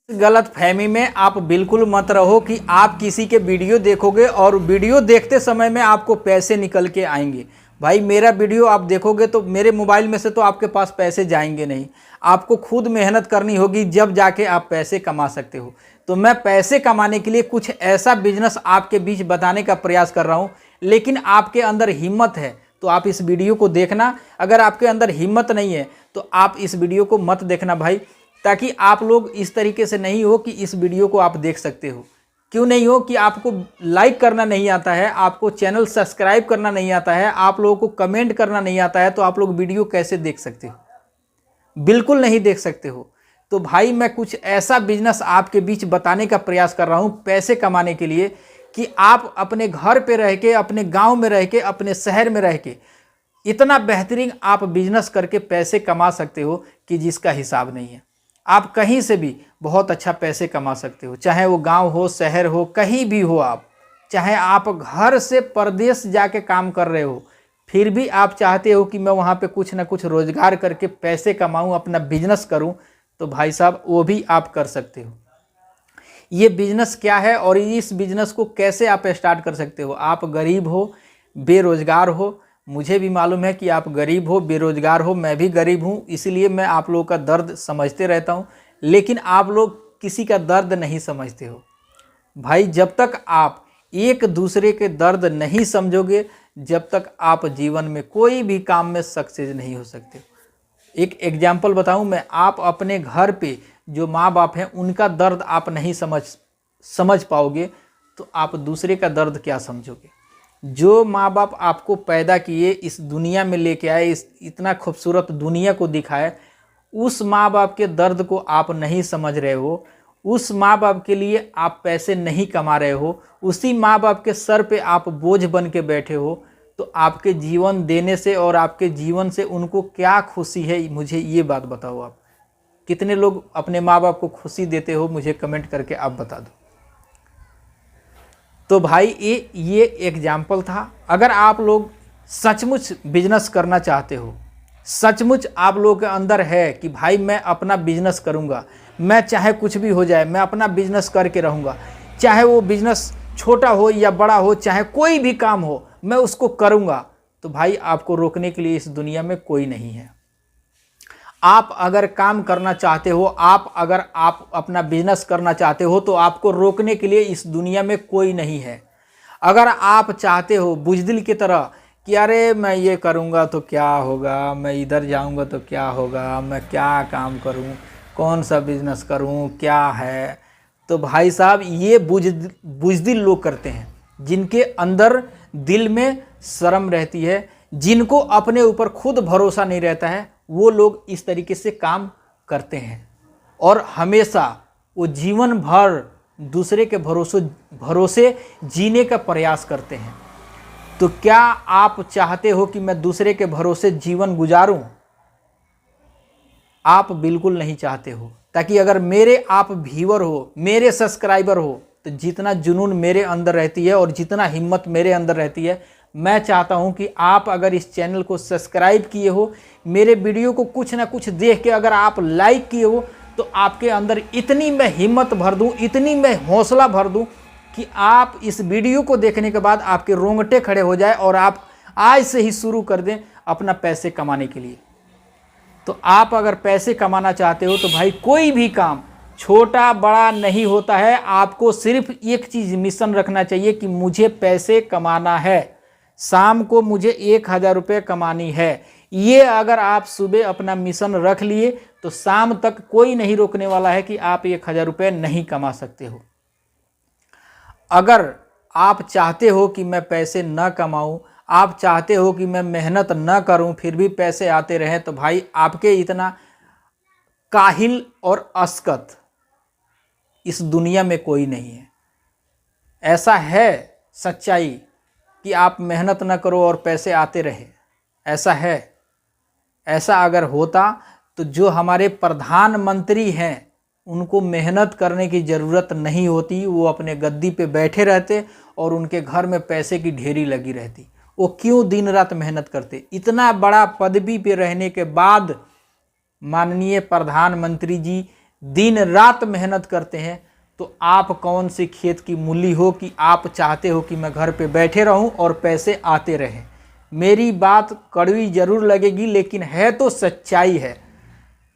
गलत फहमी में आप बिल्कुल मत रहो कि आप किसी के वीडियो देखोगे और वीडियो देखते समय में आपको पैसे निकल के आएंगे। भाई मेरा वीडियो आप देखोगे तो मेरे मोबाइल में से तो आपके पास पैसे जाएंगे नहीं, आपको खुद मेहनत करनी होगी, जब जाके आप पैसे कमा सकते हो। तो मैं पैसे कमाने के लिए कुछ ऐसा बिजनेस आपके बीच बताने का प्रयास कर रहा हूँ, लेकिन आपके अंदर हिम्मत है तो आप इस वीडियो को देखना। अगर आपके अंदर हिम्मत नहीं है तो आप इस वीडियो को मत देखना भाई, ताकि आप लोग इस तरीके से नहीं हो कि इस वीडियो को आप देख सकते हो। क्यों नहीं हो कि आपको लाइक करना नहीं आता है, आपको चैनल सब्सक्राइब करना नहीं आता है, आप लोगों को कमेंट करना नहीं आता है, तो आप लोग वीडियो कैसे देख सकते हो? बिल्कुल नहीं देख सकते हो। तो भाई मैं कुछ ऐसा बिजनेस आपके बीच बताने का प्रयास कर रहा हूँ पैसे कमाने के लिए, कि आप अपने घर पे रह के, अपने गांव में रह के, अपने शहर में रह के इतना बेहतरीन आप बिजनेस करके पैसे कमा सकते हो कि जिसका हिसाब नहीं है। आप कहीं से भी बहुत अच्छा पैसे कमा सकते हो, चाहे वो गांव हो, शहर हो, कहीं भी हो आप। चाहे आप घर से परदेश जाके काम कर रहे हो, फिर भी आप चाहते हो कि मैं वहाँ पे कुछ ना कुछ रोजगार करके पैसे कमाऊँ, अपना बिजनेस करूँ, तो भाई साहब वो भी आप कर सकते हो। ये बिजनेस क्या है और इस बिजनेस को कैसे आप स्टार्ट कर सकते हो? आप गरीब हो, बेरोजगार हो, मुझे भी मालूम है कि आप गरीब हो, बेरोजगार हो, मैं भी गरीब हूँ, इसलिए मैं आप लोगों का दर्द समझते रहता हूँ, लेकिन आप लोग किसी का दर्द नहीं समझते हो। भाई जब तक आप एक दूसरे के दर्द नहीं समझोगे, जब तक आप जीवन में कोई भी काम में सक्सेस नहीं हो सकते। एक एग्जाम्पल बताऊं मैं, आप अपने घर पे जो माँ बाप हैं उनका दर्द आप नहीं समझ पाओगे, तो आप दूसरे का दर्द क्या समझोगे? जो माँ बाप आपको पैदा किए, इस दुनिया में लेके आए, इस इतना खूबसूरत दुनिया को दिखाए, उस माँ बाप के दर्द को आप नहीं समझ रहे हो, उस माँ बाप के लिए आप पैसे नहीं कमा रहे हो, उसी माँ बाप के सर पे आप बोझ बन के बैठे हो, तो आपके जीवन देने से और आपके जीवन से उनको क्या खुशी है? मुझे ये बात बताओ। आप कितने लोग अपने माँ बाप को खुशी देते हो? मुझे कमेंट करके आप बता दो। तो भाई ये एग्जाम्पल था। अगर आप लोग सचमुच बिजनेस करना चाहते हो, सचमुच आप लोगों के अंदर है कि भाई मैं अपना बिजनेस करूंगा, मैं चाहे कुछ भी हो जाए मैं अपना बिजनेस करके रहूंगा, चाहे वो बिजनेस छोटा हो या बड़ा हो, चाहे कोई भी काम हो मैं उसको करूंगा, तो भाई आपको रोकने के लिए इस दुनिया में कोई नहीं है। आप अगर काम करना चाहते हो, अगर आप अपना बिजनेस करना चाहते हो, तो आपको रोकने के लिए इस दुनिया में कोई नहीं है। अगर आप चाहते हो बुज़दिल की तरह कि अरे मैं ये करूँगा तो क्या होगा, मैं इधर जाऊँगा तो क्या होगा, मैं क्या काम करूँ, कौन सा बिजनेस करूँ, क्या है, तो भाई साहब ये बुज़दिल लोग करते हैं, जिनके अंदर दिल में शर्म रहती है, जिनको अपने ऊपर खुद भरोसा नहीं रहता है, वो लोग इस तरीके से काम करते हैं और हमेशा वो जीवन भर दूसरे के भरोसे जीने का प्रयास करते हैं। तो क्या आप चाहते हो कि मैं दूसरे के भरोसे जीवन गुजारूं? आप बिल्कुल नहीं चाहते हो। ताकि अगर मेरे आप व्यूअर हो, मेरे सब्सक्राइबर हो, तो जितना जुनून मेरे अंदर रहती है और जितना हिम्मत मेरे अंदर रहती है, मैं चाहता हूं कि आप अगर इस चैनल को सब्सक्राइब किए हो, मेरे वीडियो को कुछ ना कुछ देख के अगर आप लाइक किए हो, तो आपके अंदर इतनी मैं हिम्मत भर दूं, इतनी मैं हौसला भर दूं कि आप इस वीडियो को देखने के बाद आपके रोंगटे खड़े हो जाए और आप आज से ही शुरू कर दें अपना पैसे कमाने के लिए। तो आप अगर पैसे कमाना चाहते हो तो भाई कोई भी काम छोटा बड़ा नहीं होता है, आपको सिर्फ एक चीज़ मिशन रखना चाहिए कि मुझे पैसे कमाना है, शाम को मुझे 1000 रुपये कमानी है। ये अगर आप सुबह अपना मिशन रख लिए तो शाम तक कोई नहीं रोकने वाला है कि आप 1000 रुपये नहीं कमा सकते हो। अगर आप चाहते हो कि मैं पैसे न कमाऊं, आप चाहते हो कि मैं मेहनत न करूं फिर भी पैसे आते रहें, तो भाई आपके इतना काहिल और अस्कत इस दुनिया में कोई नहीं है। ऐसा है सच्चाई कि आप मेहनत न करो और पैसे आते रहे, ऐसा है। ऐसा अगर होता तो जो हमारे प्रधानमंत्री हैं उनको मेहनत करने की ज़रूरत नहीं होती, वो अपने गद्दी पे बैठे रहते और उनके घर में पैसे की ढेरी लगी रहती। वो क्यों दिन रात मेहनत करते? इतना बड़ा पदवी पे रहने के बाद माननीय प्रधानमंत्री जी दिन रात मेहनत करते हैं, तो आप कौन सी खेत की मूली हो कि आप चाहते हो कि मैं घर पे बैठे रहूं और पैसे आते रहें। मेरी बात कड़वी जरूर लगेगी, लेकिन है तो सच्चाई है।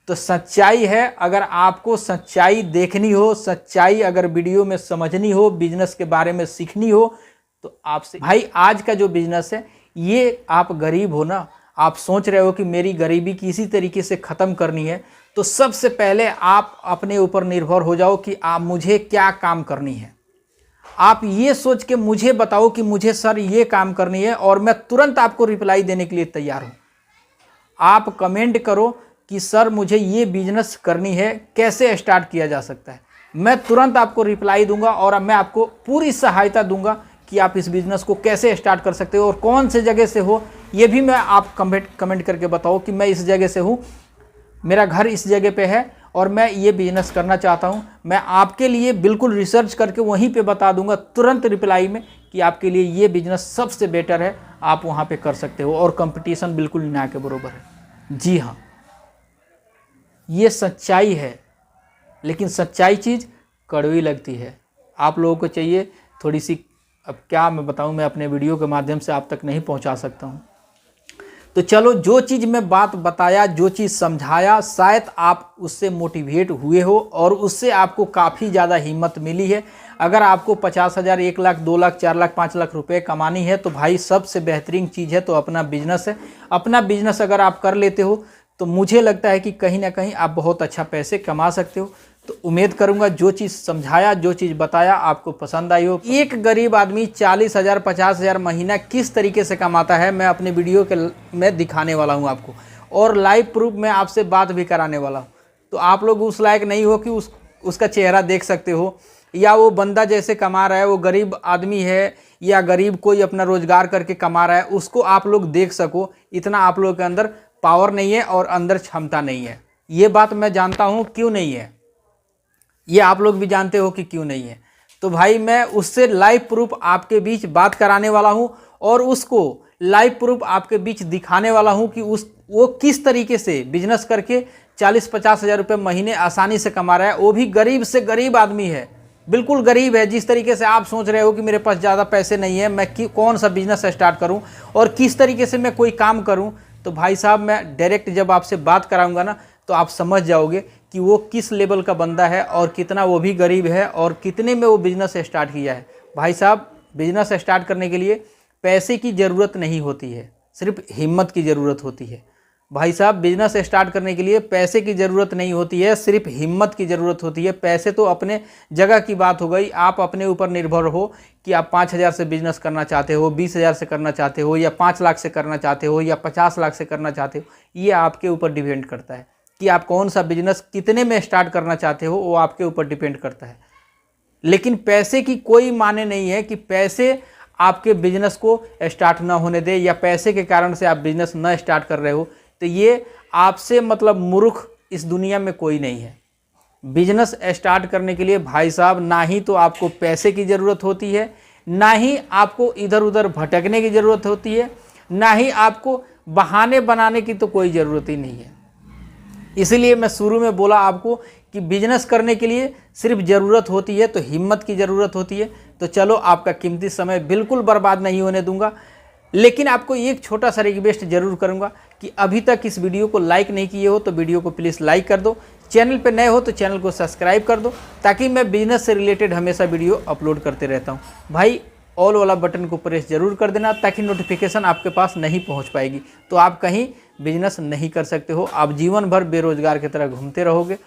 तो सच्चाई है, अगर आपको सच्चाई देखनी हो, सच्चाई अगर वीडियो में समझनी हो, बिजनेस के बारे में सीखनी हो, तो आपसे भाई आज का जो बिजनेस है, ये आप गरीब हो ना, आप सोच रहे हो कि मेरी गरीबी किसी तरीके से ख़त्म करनी है, तो सबसे पहले आप अपने ऊपर निर्भर हो जाओ कि आप मुझे क्या काम करनी है। आप ये सोच के मुझे बताओ कि मुझे सर ये काम करनी है, और मैं तुरंत आपको रिप्लाई देने के लिए तैयार हूँ। आप कमेंट करो कि सर मुझे ये बिजनेस करनी है, कैसे स्टार्ट किया जा सकता है। मैं तुरंत आपको रिप्लाई दूंगा और मैं आपको पूरी सहायता दूंगा कि आप इस बिज़नेस को कैसे स्टार्ट कर सकते हो और कौन से जगह से हो, ये भी मैं आप कमेंट करके बताओ कि मैं इस जगह से हूँ, मेरा घर इस जगह पे है और मैं ये बिज़नेस करना चाहता हूँ। मैं आपके लिए बिल्कुल रिसर्च करके वहीं पे बता दूंगा तुरंत रिप्लाई में कि आपके लिए ये बिज़नेस सबसे बेटर है, आप वहाँ पे कर सकते हो और कंपटीशन बिल्कुल ना के बराबर है। जी हाँ, ये सच्चाई है, लेकिन सच्चाई चीज़ कड़वी लगती है। आप लोगों को चाहिए थोड़ी सी, अब क्या मैं बताऊं, मैं अपने वीडियो के माध्यम से आप तक नहीं पहुंचा सकता हूं। तो चलो, जो चीज़ मैं बात बताया, जो चीज़ समझाया, शायद आप उससे मोटिवेट हुए हो और उससे आपको काफ़ी ज़्यादा हिम्मत मिली है। अगर आपको 50,000, 1 लाख, 2 लाख, 4 लाख, 5 लाख रुपए कमानी है, तो भाई सबसे बेहतरीन चीज़ है तो अपना बिजनेस है। अपना बिजनेस अगर आप कर लेते हो तो मुझे लगता है कि कहीं ना कहीं आप बहुत अच्छा पैसे कमा सकते हो। तो उम्मीद करूंगा जो चीज़ समझाया, जो चीज़ बताया आपको पसंद आई हो। एक गरीब आदमी 40,000, 50,000 महीना किस तरीके से कमाता है, मैं अपने वीडियो के में दिखाने वाला हूं आपको, और लाइव प्रूफ में आपसे बात भी कराने वाला हूं। तो आप लोग उस लायक नहीं हो कि उसका चेहरा देख सकते हो, या वो बंदा जैसे कमा रहा है, वो गरीब आदमी है या गरीब कोई अपना रोजगार करके कमा रहा है, उसको आप लोग देख सको, इतना आप लोगों के अंदर पावर नहीं है और अंदर क्षमता नहीं है। ये बात मैं जानता हूं क्यों नहीं है, ये आप लोग भी जानते हो कि क्यों नहीं है। तो भाई मैं उससे लाइव प्रूफ आपके बीच बात कराने वाला हूं और उसको लाइव प्रूफ आपके बीच दिखाने वाला हूं कि वो किस तरीके से बिजनेस करके 40-50 हज़ार रुपये महीने आसानी से कमा रहा है। वो भी गरीब से गरीब आदमी है, बिल्कुल गरीब है। जिस तरीके से आप सोच रहे हो कि मेरे पास ज़्यादा पैसे नहीं है, मैं कौन सा बिजनेस स्टार्ट करूं और किस तरीके से मैं कोई काम करूं, तो भाई साहब मैं डायरेक्ट जब आपसे बात कराऊंगा ना, तो आप समझ जाओगे कि वो किस लेवल का बंदा है और कितना वो भी गरीब है और कितने में वो बिज़नेस स्टार्ट किया है। भाई साहब, बिज़नेस स्टार्ट करने के लिए पैसे की ज़रूरत नहीं होती है, सिर्फ हिम्मत की ज़रूरत होती है। भाई साहब, बिज़नेस स्टार्ट करने के लिए पैसे की ज़रूरत नहीं होती है, सिर्फ हिम्मत की ज़रूरत होती है। पैसे तो अपने जगह की बात हो गई, आप अपने ऊपर निर्भर हो कि आप 5,000 से बिज़नेस करना चाहते हो, 20,000 से करना चाहते हो, या 5 लाख से करना चाहते हो, या 50 लाख से करना चाहते हो। ये आपके ऊपर डिपेंड करता है कि आप कौन सा बिजनेस कितने में स्टार्ट करना चाहते हो, वो आपके ऊपर डिपेंड करता है। लेकिन पैसे की कोई माने नहीं है कि पैसे आपके बिजनेस को स्टार्ट ना होने दे, या पैसे के कारण से आप बिजनेस न स्टार्ट कर रहे हो, तो ये आपसे मतलब मूर्ख इस दुनिया में कोई नहीं है। बिजनेस स्टार्ट करने के लिए भाई साहब ना ही तो आपको पैसे की ज़रूरत होती है, ना ही आपको इधर उधर भटकने की ज़रूरत होती है, ना ही आपको बहाने बनाने की तो कोई ज़रूरत ही नहीं है। इसीलिए मैं शुरू में बोला आपको कि बिजनेस करने के लिए सिर्फ ज़रूरत होती है तो हिम्मत की ज़रूरत होती है। तो चलो, आपका कीमती समय बिल्कुल बर्बाद नहीं होने दूंगा, लेकिन आपको एक छोटा सा रिक्वेस्ट जरूर करूंगा कि अभी तक इस वीडियो को लाइक नहीं किए हो तो वीडियो को प्लीज़ लाइक कर दो, चैनल पे नए हो तो चैनल को सब्सक्राइब कर दो, ताकि मैं बिजनेस से रिलेटेड हमेशा वीडियो अपलोड करते रहता हूँ। भाई, ऑल वाला बटन को प्रेस जरूर कर देना, ताकि नोटिफिकेशन आपके पास नहीं पहुँच पाएगी, तो आप कहीं बिजनेस नहीं कर सकते हो, आप जीवन भर बेरोजगार की तरह घूमते रहोगे।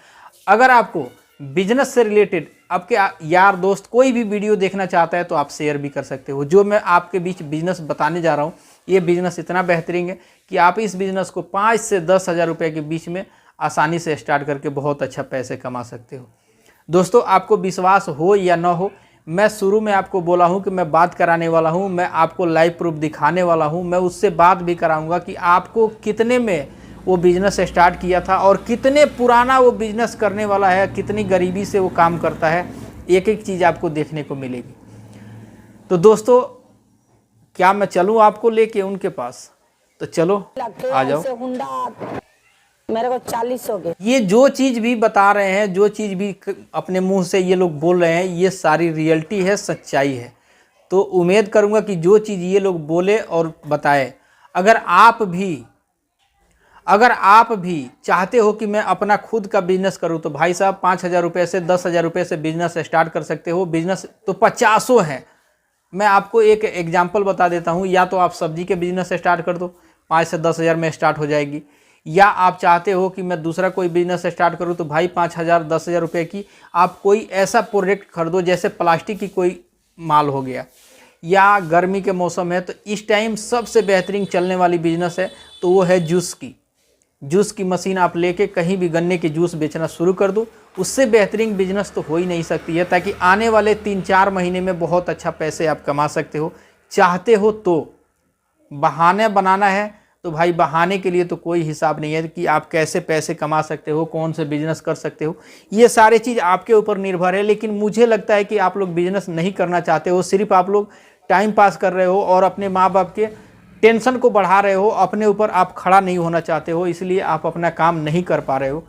अगर आपको बिजनेस से रिलेटेड आपके यार दोस्त कोई भी वीडियो देखना चाहता है तो आप शेयर भी कर सकते हो। जो मैं आपके बीच बिजनेस बताने जा रहा हूँ, ये बिजनेस इतना बेहतरीन है कि आप इस बिजनेस को 5 से 10 हज़ार रुपये के बीच में आसानी से स्टार्ट करके बहुत अच्छा पैसे कमा सकते हो। दोस्तों, आपको विश्वास हो या ना हो, मैं शुरू में आपको बोला हूं कि मैं बात कराने वाला हूं, मैं आपको लाइव प्रूफ दिखाने वाला हूं, मैं उससे बात भी कराऊंगा कि आपको कितने में वो बिज़नेस स्टार्ट किया था और कितने पुराना वो बिज़नेस करने वाला है, कितनी गरीबी से वो काम करता है। एक एक चीज़ आपको देखने को मिलेगी। तो दोस्तों, क्या मैं चलूँ आपको लेके उनके पास? तो चलो, आ जाओ। मेरे को 40 हो गए। ये जो चीज़ भी बता रहे हैं, जो चीज़ भी अपने मुंह से ये लोग बोल रहे हैं, ये सारी रियलिटी है, सच्चाई है। तो उम्मीद करूंगा कि जो चीज़ ये लोग बोले और बताए, अगर आप भी चाहते हो कि मैं अपना खुद का बिजनेस करूं, तो भाई साहब 5,000 रुपये से 10,000 रुपये से बिजनेस स्टार्ट कर सकते हो। बिजनेस तो 50 हैं। मैं आपको एक एग्जांपल बता देता हूं, या तो आप सब्जी के बिजनेस स्टार्ट कर दो, 5 से 10,000 में स्टार्ट हो जाएगी। या आप चाहते हो कि मैं दूसरा कोई बिजनेस स्टार्ट करूं, तो भाई 5,000 10,000 रुपये की आप कोई ऐसा प्रोडक्ट खरीदो, जैसे प्लास्टिक की कोई माल हो गया, या गर्मी के मौसम है तो इस टाइम सबसे बेहतरीन चलने वाली बिजनेस है, तो वो है जूस की मशीन आप लेके कहीं भी गन्ने के जूस बेचना शुरू कर दो। उससे बेहतरीन बिजनेस तो हो ही नहीं सकती है, ताकि आने वाले 3-4 महीने में बहुत अच्छा पैसे आप कमा सकते हो। चाहते हो तो बहाने बनाना है तो भाई बहाने के लिए तो कोई हिसाब नहीं है कि आप कैसे पैसे कमा सकते हो, कौन से बिजनेस कर सकते हो। ये सारी चीज़ आपके ऊपर निर्भर है। लेकिन मुझे लगता है कि आप लोग बिजनेस नहीं करना चाहते हो, सिर्फ आप लोग टाइम पास कर रहे हो और अपने माँ बाप के टेंशन को बढ़ा रहे हो, अपने ऊपर आप खड़ा नहीं होना चाहते हो, इसलिए आप अपना काम नहीं कर पा रहे हो।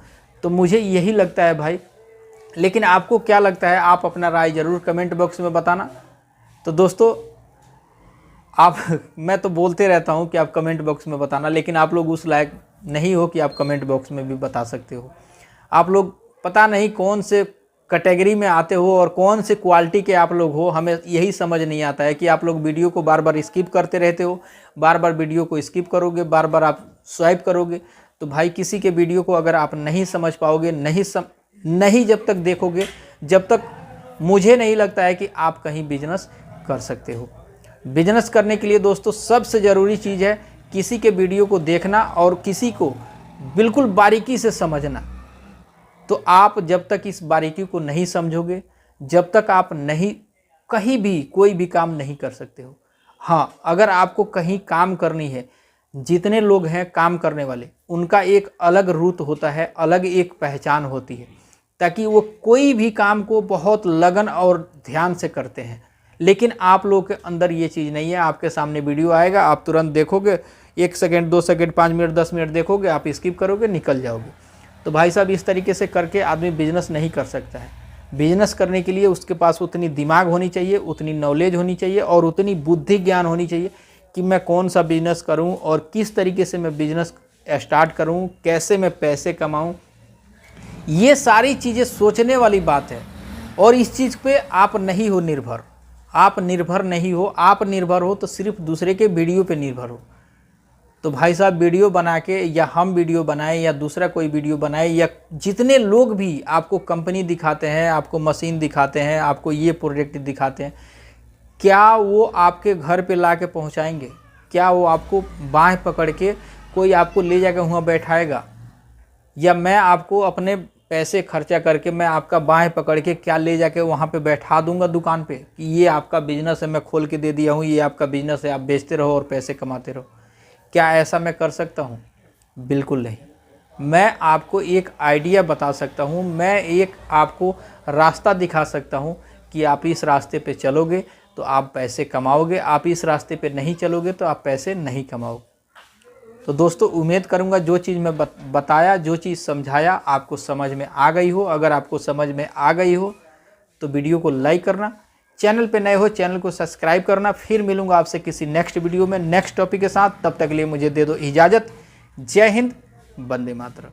तो मुझे यही लगता है भाई। लेकिन आपको क्या लगता है, आप अपना राय ज़रूर कमेंट बॉक्स में बताना। तो दोस्तों मैं तो बोलते रहता हूं कि आप कमेंट बॉक्स में बताना, लेकिन आप लोग उस लायक नहीं हो कि आप कमेंट बॉक्स में भी बता सकते हो। आप लोग पता नहीं कौन से कैटेगरी में आते हो और कौन से क्वालिटी के आप लोग हो, हमें यही समझ नहीं आता है कि आप लोग वीडियो को बार बार स्किप करते रहते हो, बार बार वीडियो को स्किप करोगे, बार बार आप स्वाइप करोगे। तो भाई किसी के वीडियो को अगर आप नहीं समझ पाओगे, नहीं जब तक देखोगे, जब तक मुझे नहीं लगता है कि आप कहीं बिजनेस कर सकते हो। बिजनेस करने के लिए दोस्तों सबसे ज़रूरी चीज़ है किसी के वीडियो को देखना और किसी को बिल्कुल बारीकी से समझना। तो आप जब तक इस बारीकी को नहीं समझोगे, जब तक आप नहीं कहीं भी कोई भी काम नहीं कर सकते हो। हाँ, अगर आपको कहीं काम करनी है, जितने लोग हैं काम करने वाले, उनका एक अलग रूट होता है, अलग एक पहचान होती है, ताकि वो कोई भी काम को बहुत लगन और ध्यान से करते हैं। लेकिन आप लोगों के अंदर ये चीज़ नहीं है। आपके सामने वीडियो आएगा, आप तुरंत देखोगे, 1 सेकंड 2 सेकंड 5 मिनट 10 मिनट देखोगे, आप स्किप करोगे, निकल जाओगे। तो भाई साहब इस तरीके से करके आदमी बिजनेस नहीं कर सकता है। बिजनेस करने के लिए उसके पास उतनी दिमाग होनी चाहिए, उतनी नॉलेज होनी चाहिए और उतनी बुद्धि ज्ञान होनी चाहिए कि मैं कौन सा बिजनेस करूं और किस तरीके से मैं बिजनेस स्टार्ट करूं, कैसे मैं पैसे कमाऊं। ये सारी चीज़ें सोचने वाली बात है। और इस चीज़ पे आप नहीं हो निर्भर, आप निर्भर नहीं हो। आप निर्भर हो तो सिर्फ दूसरे के वीडियो पे निर्भर हो। तो भाई साहब वीडियो बना के, या हम वीडियो बनाएं या दूसरा कोई वीडियो बनाए, या जितने लोग भी आपको कंपनी दिखाते हैं, आपको मशीन दिखाते हैं, आपको ये प्रोडक्ट दिखाते हैं, क्या वो आपके घर पे ला के पहुँचाएँगे? क्या वो आपको बाँह पकड़ के कोई आपको ले जाकर वहाँ बैठाएगा? या मैं आपको अपने पैसे खर्चा करके मैं आपका बाँह पकड़ के क्या ले जाके वहाँ पे बैठा दूंगा दुकान पे कि ये आपका बिजनेस है, मैं खोल के दे दिया हूँ, ये आपका बिजनेस है, आप बेचते रहो और पैसे कमाते रहो? क्या ऐसा मैं कर सकता हूँ? बिल्कुल नहीं। मैं आपको एक आइडिया बता सकता हूँ, मैं एक आपको रास्ता दिखा सकता हूँ कि आप इस रास्ते पे चलोगे तो आप पैसे कमाओगे, आप इस रास्ते पे नहीं चलोगे तो आप पैसे नहीं कमाओगे। तो दोस्तों उम्मीद करूंगा जो चीज़ मैं बताया, जो चीज़ समझाया, आपको समझ में आ गई हो। अगर आपको समझ में आ गई हो तो वीडियो को लाइक करना, चैनल पे नए हो चैनल को सब्सक्राइब करना। फिर मिलूंगा आपसे किसी नेक्स्ट वीडियो में नेक्स्ट टॉपिक के साथ। तब तक के लिए मुझे दे दो इजाज़त। जय हिंद, वंदे मातरम।